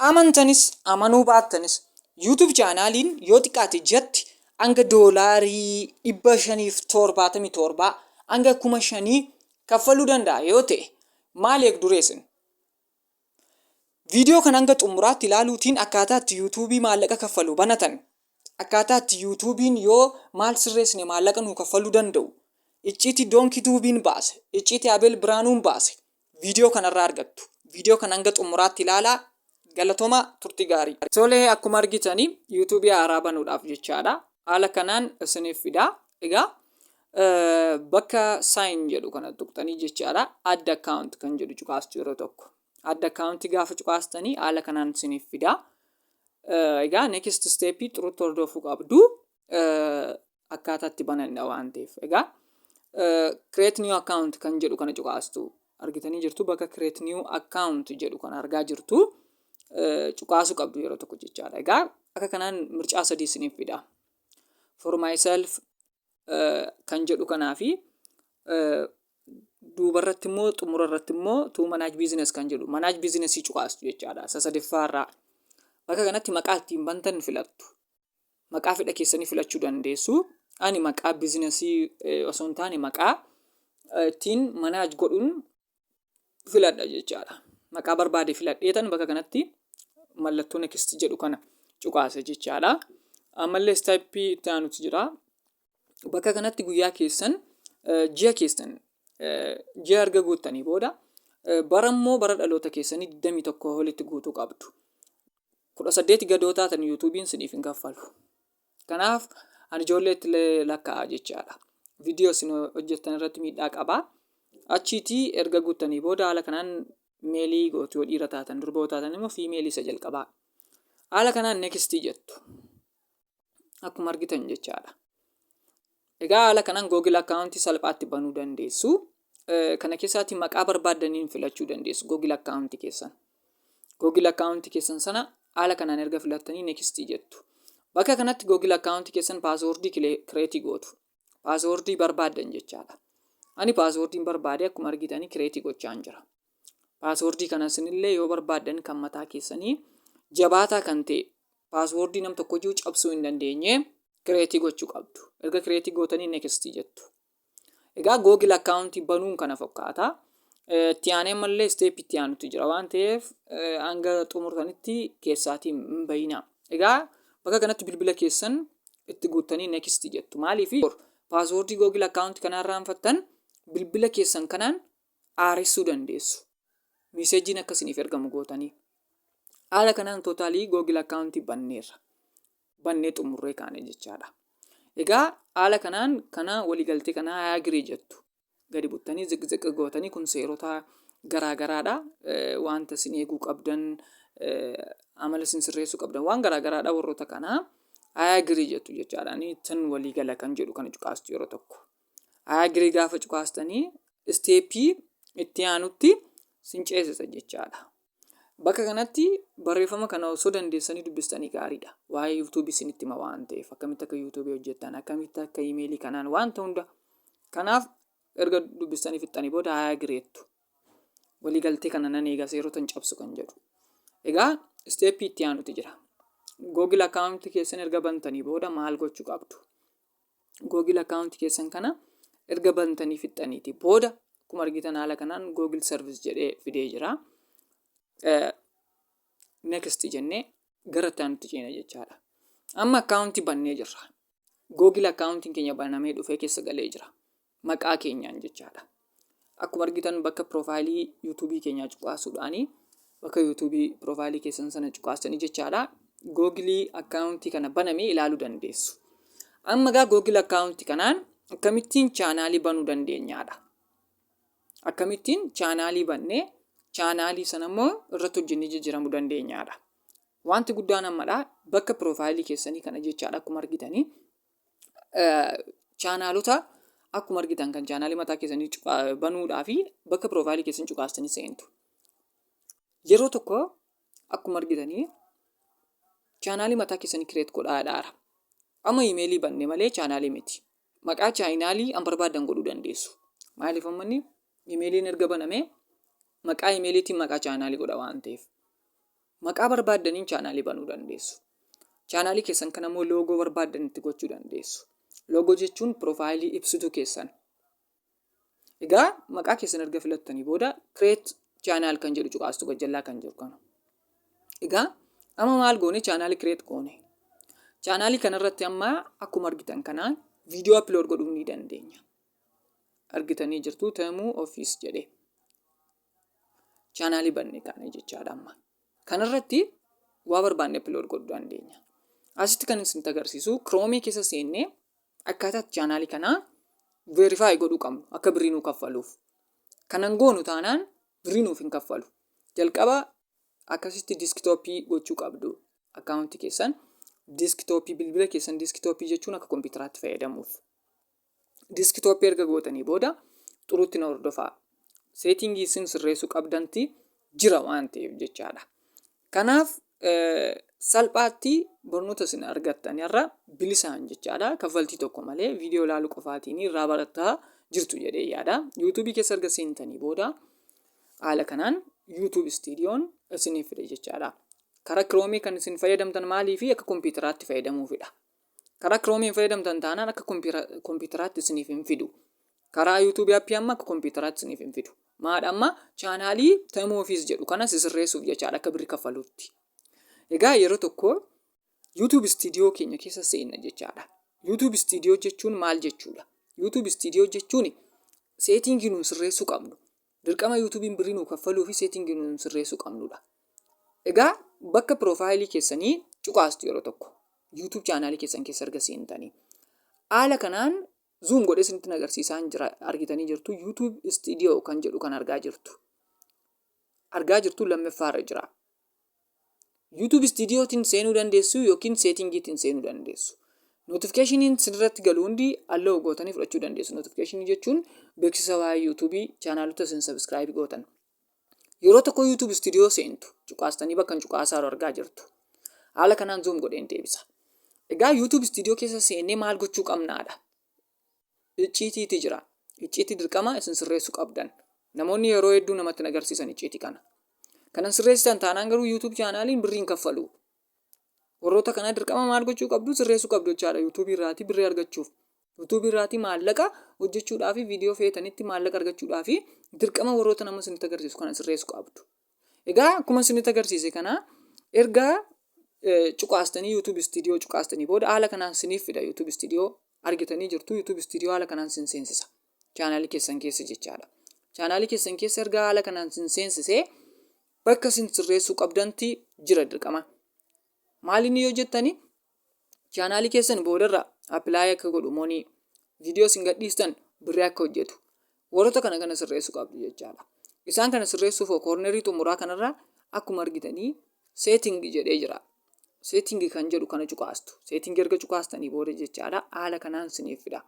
Amantanis amanuu baattanis YouTube chaanaaliin yoo xiqqaate jatti hanga $577 hanga 5,000 kaffaluu danda'a yoo ta'e maal eegdureessin? Viidiyoo kan hanga xumuraatti ilaaluutiin akkaataa itti YouTube'ii maallaqa kaffalu banatan, akkaataa itti YouTube'iin yoo maal sirreessine maallaqa nuu kaffaluu danda'u, icciitii Donkey Tube'iin baase, icciitii Abel Biraanuun baase viidiyoo kanarraa argattu. Viidiyoo kan hanga xumuraatti ilaalaa. Galatooma turtii gaarii. Tolee, akkuma argitanii YouTube'ii haaraa banuudhaaf jechaadha. Haala kanaan isiniif fidaa. Egaa bakka sign jedhu kana tuqxanii jechaadha. Add account kan jedhu cuqaastu yeroo tokko. Add account gaafa cuqaastanii haala kanaan isiniif fidaa. Egaa next step xurutti hordofuu qabdu. Akkaataa itti bananna waan ta'eef. Egaa create new account kan jedhu kana cuqaastu argitanii jirtu. Bakka create new account jedhu kana argaa jirtu. Cuqaasuu qabdu yeroo tokko jechaadha. Egaa akka kanaan mircaa 3 isiniif fida. For myself kan jedhu kanaa fi duuba irratti immoo xumura irratti immoo to manage business kan jedhu manage business cuqaastu jechaadha. Sadaffaarraa bakka kanatti maqaa ittiin bantan filattu. Maqaa fedha keessanii filachuu dandeessu. Ani maqaa businessii osoo hin taane maqaa ittiin manage godhuun filadha jechaadha. Maqaa barbaade filadheetan bakka kanatti mallattoo next jedhu kana cuqaasa jechaadha. Ammallee step itti aanutu jira. Bakka kanatti guyyaa keessan ji'a keessan ji'a erga guuttanii booda bara immoo bara dhaloota keessanii 21 walitti guutuu qabdu. 18 gadoo taatan YouTube'iin isiniif hin kaffalu. Kanaaf ani ijoolleetti lakkaa'a jechaadha. Viidiyoo isin hojjettan irratti miidhaa qabaa. Achiitii erga guuttanii booda haala kanaan meelii gootu yoo dhiira taatan durba yoo taatan immoo fiimeelii isa jalqabaa. Haala kanaan next jettu. Akkuma argitan jechaadha. Egaa haala kanaan Google account salphaatti banuu dandeessu. Kana keessaatti maqaa barbaaddaniin filachuu dandeessu Google account keessan. Google account keessan sana haala kanaan erga filattanii next jettu. Bakka kanatti Google account keessan paaswoordii create gootu. Paaswoordii barbaaddan jechaadha. Ani paaswoordiin barbaade akkuma argitanii create gochaan jira. Paaswoordii kanas illee yoo barbaaddan kan mataa keessanii jabaataa kan ta'e paaswoordii nam tokko jiru cabsuu hin dandeenye create gochuu qabdu. Erga create gootanii next jettu. Egaa Google account banuun kana fakkaata. Itti aanee mallee step itti aanutu jira waan ta'eef hanga xumurtanitti keessaatii hin bayina. Egaa bakka kanatti bilbila keessan itti guuttanii next jettu. Maaliif paaswoordii Google account kanaan raanfattan bilbila keessan kanaan aaressuu dandeessu. Meeseejiin akkasiniif ergamu gootanii. Haala kanaan tootaalii Google account banneerra. Bannee xumurree kaane jechaadha. Egaa haala kanaan kana waliigaltee kana agree jettu. Gadi buttanii ziq gootanii kun seerota garaagaraadha. Wanta isin eeguu qabdan, amala isin sirreessuu qabdan waan garaagaraadha warroota kanaa agree jettu jechaadha. Ani tan waliigala kan jedhu kana cuqaastu yeroo tokko. Agree gaafa cuqaastanii steepii itti aanutti sin ceesisa jechaadha. Bakka kanatti barreeffama kana osoo dandeessanii dubbistanii gaariidha. Waa'ee YouTube isinitti hima waan ta'eef akkamitti akka YouTube hojjettan, akkamitti akka emailii kanaan wanta hunda. Kanaaf erga dubbistanii fixxanii booda agreettu. Waliigaltee kana nan eega seerota hin cabsu kan jedhu. Egaa step itti aanuti jira. Google account keessan erga bantanii booda maal gochuu qabdu? Google account keessan kana erga bantanii fixxaniiti booda akkuma argitan haala kanaan Google service jedhee fidee jira. Next jennee gara itti aanutti ceena jechaadha. Amma account bannee jirra. Google account keenya banamee dhufee keessa galee jira. Maqaa keenyaan jechaadha. Akkuma argitan bakka profaayilii YouTube keenyaa cuqaasuudhaani bakka YouTube profaayilii keessan sana cuqaastanii jechaadha. Google account kana banamee ilaaluu dandeessu. Amma gaa Google account kanaan akkamittiin chaanaalii banuu dandeenyaadha. Akkamittiin chaanaalii bannee chaanaalii sana immoo irratti hojjennee jijjiiramuu dandeenyaadha. Wanti guddaan ammadha bakka profaayilii keessanii kana jechaadha akkuma argitanii chaanaalota akkuma argitan kan chaanaalii mataa keessanii banuudhaa fi bakka profaayilii keessan cuqaastanii seentu. Yeroo tokko akkuma argitanii chaanaalii mataa keessanii create godhaadhaara. Amma emailii banne malee chaanaalii miti. Maqaa chaanaalii an barbaadan godhuu dandeessu. Maaliif ammanni emailiin erga banamee maqaa emailiitiin maqaa chaanaalii godha waan ta'eef. Maqaa barbaaddaniin chaanaalii banuu dandeessu. Chaanaalii keessan kan ammoo loogoo barbaaddanitti gochuu dandeessu. Loogoo jechuun piroofaayilii ibsituu keessan. Egaa maqaa keessan erga filattanii booda create channel kan jedhu cuqaastu gajjallaa kan jiru kana. Egaa amma maal goone chaanaalii create goone. Chaanaalii kanarratti amma akkuma argitan kanaan viidiyoo upload godhuu ni dandeenya. Argitanii jirtu Temuu Office jedhee. Chaanaalii banne kana jechaadha amma. Kanarratti waa barbaanne upload godhuu dandeenya. Asitti kan isin agarsiisu Chrome keessa seennee akkaataa chaanaalii kanaa verify godhuu qabnu akka birrii nuu kaffaluuf. Kanan goonu taanaan birrii nuuf hin kaffalu. Jalqaba akkasitti diskitooppii gochuu qabdu akkaawuntii keessan. Diskitooppii bilbila keessan diskitooppii jechuun akka kompiitaraatti fayyadamuuf. Diskitooppii erga gootanii booda xuruutti na hordofaa. Seetingii isin sirreessuu qabdanti jira waan ta'eef jechaadha. Kanaaf salphaatti barnoota isin argattan irra bilisaan jechaadha. Kaffaltii tokko malee viidiyoo ilaaluu qofaatiin irraa barataa jirtu jedhee yaada. YouTube keessa erga seentanii booda haala kanaan YouTube Studioon isiniif fide jechaadha. Karaa Chrome kan isin fayyadamtan maalii fi akka kompiitaraatti fayyadamuufidha. Karaa Chrome fayyadamtan taanaan akka kompiitaraatti isiniif hin fidu. Karaa YouTube appii amma akka kompiitaraatti isiniif hin fidu. Maadha amma chaanaalii Temuu Office jedhu kanas sirreessuuf jechaadha akka birrii kaffaluutti. Egaa yeroo tokko YouTube Studio keenya keessa seenna jechaadha. YouTube Studio jechuun maal jechuudha? YouTube Studio jechuun seetingii nuun sirreessuu qabnu. Dirqama YouTubein birrii nuu kaffaluu fi seetingii nuun sirreessuu qabnudha. Egaa bakka piroofaayilii keessanii cuqaastu yeroo tokko YouTube chaanaalii keessan keessa erga seentanii. Haala kanaan zoom godhee isinitti agarsiisaa jira argitanii jirtu YouTube Studio kan jedhu kan argaa jirtu. Argaa jirtu lammaffaarra jira. YouTube Studiotiin seenuu dandeessu yookiin seetingiitiin seenuu dandeessu. Notificationin sirratti galu hundi alloo gootanii fudhachuu dandeessu. Notification jechuun beeksisa waa'ee YouTube chaanaalota isin subscribe gootan. Yeroo tokko YouTube Studio seentu cuqaastanii bakka cuqaasaa argaa jirtu. Haala kanaan zoom godheen deebisa. Egaa YouTube Studio keessa seennee maal gochuu qabnaadha? Icciitiiti jira. Icciitii dirqama isin sirreessuu qabdan. Namoonni yeroo hedduu namatti agarsiisan icciitii kana. Kanan sirreessitan taanaan garuu YouTube chaanaaliin birrii hin kaffalu. Warroota kana dirqama maal gochuu qabdu sirreessuu qabdu jechaadha YouTube irraatii birrii argachuuf. YouTube irraatii maallaqa hojjechuudhaa fi viidiyoo feetanitti maallaqa argachuudhaa fi dirqama warroota nama isinitti agarsiisu kana sirreessuu qabdu. Egaa akkuma isinitti agarsiise kana erga cuqaastanii YouTube Studio cuqaastanii booda haala kanaan isiniif fida YouTube Studio argitanii jirtu YouTube Studio haala kanaan isin seensisa. Chaanaalii keessan keessa jechaadha. Chaanaalii keessan keessa erga haala kanaan isin seensisee bakka isin sirreessuu qabdanti jira dirqama. Maaliin yoo jettani chaanaalii keessan boodarra apply akka godhu monii viidiyoo isin gadhiistan birrii akka hojjetu warroota kana sirreessuu qabdu jechaadha. Isaan kana sirreessuuf koornerii xumuraa kanarra akkuma argitanii setting jedhee jira. Setting kan jedhu kana cuqaastu. Setting erga cuqaastanii booda jechaadha haala kanaan isiniif fida.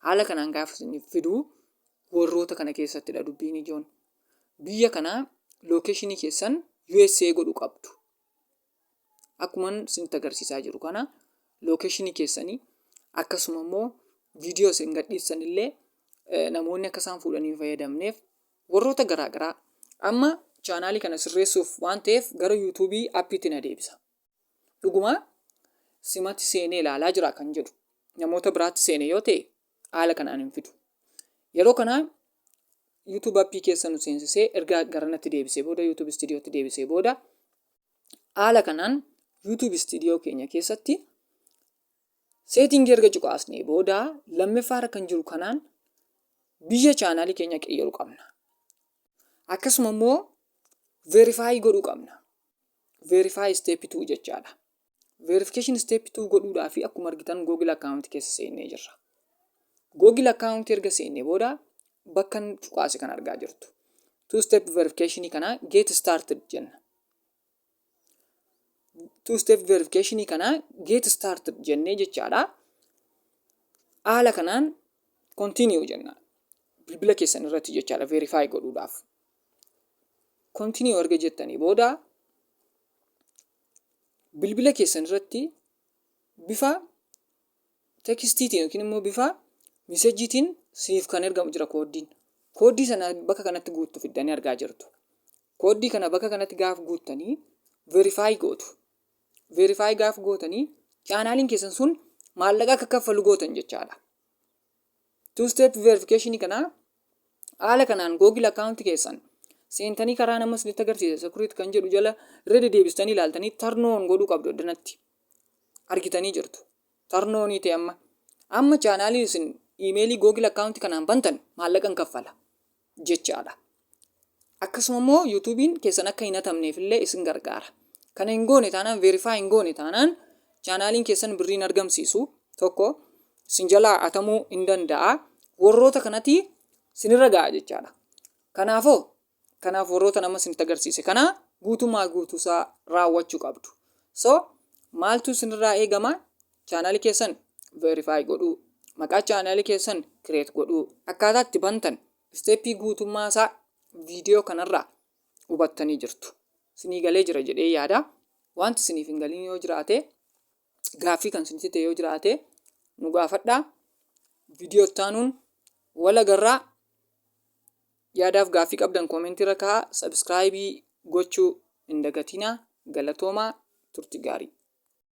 Haala kanaan gaafa isiniif fidu warroota kana keessattidha dubbiin ijoon. Biyya kanaa location keessan USA godhu qabdu. Akkuma isinitti agarsiisaa jiru kana location keessanii akkasuma immoo viidiyoo isin gadhiisan illee namoonni akka isaan fuudhanii fayyadamneef warroota garaagaraa amma chaanaalii kana sirreessuuf waan ta'eef gara YouTube appiitti na deebisa. Dhuguma simatti seenee ilaalaa jira kan jedhu namoota biraatti seene yoo ta'e haala kanaan hin fidu. Yeroo kanaa YouTube appii keessa nu seensisee erga garanatti deebisee booda YouTube Studiotti deebisee booda haala kanaan YouTube Studio keenya keessatti seetingii erga cuqaasnee booda lammaffaarra kan jiru kanaan biyya chaanaalii keenya qeyyaruu qabna. Akkasuma immoo verify godhuu qabna. Verify step 2 jechaadha. Verification step 2 godhuudhaa fi akkuma argitan Google account keessa seennee jirra. Google account erga seennee booda bakka cuqaase kan argaa jirtu. 2 step verification kana get started jenna. 2 step verification kana get started jennee jechaadha. Haala kanaan continue jenna. Bilbila keessan irratti jechaadha verify godhuudhaaf. Continue erga jettanii booda bilbila keessan irratti bifa tekstiitiin yookiin immoo bifa meseejiitiin siif kan ergamu jira koodiin. Koodii sana bakka kanatti guutuu fiddanii argaa jirtu. Koodii kana bakka kanatti gaaf guuttanii verify gootu. Verify gaafa gootanii chaanaaliin keessan sun maallaqa akka kaffalu gootan jechaadha. Two step verification kana haala kanaan Google account keessan seentanii karaa nama isinitti agarsiisa security kan jedhu jala irra deebistanii ilaaltanii tarnoon godhuu qabdu addanatti argitanii jirtu. Tarnoonii ta'e amma chaanaaliin isin iimeelii Google account kanaan bantan maallaqa kaffala jechaadha. Akkasuma immoo YouTube'n keessan akka hin hatamneef illee isin gargaara. Kana hin goone taanaan verify hin goone taanaan chaanaaliin keessan birriin argamsiisu tokko isin jalaa hatamuu hin danda'a. Warroota kanatti sinirra ga'a jechaadha. Kanaaf warroota nama isinitti agarsiise kana guutuusaa raawwachuu qabdu. So maaltu sinirraa eegama? Chaanaalii keessan verify godhuu, maqaa chaanaalii keessan create godhuu, akkaataa itti bantan steepii guutummaasaa viidiyoo kanarraa hubattanii jirtu. Sinii galee jira jedhee yaada. Wanti siniif hin galiin yoo jiraate, gaaffii kan sinitti ta'e yoo jiraate nu gaafadhaa. Viidiyoo ittaanuun wal agarraa. Yaadaaf gaaffii qabdan koomentii irra kaa'aa. Subscribe gochuu hin dagatinaa. Galatoomaa. Turtii gaarii.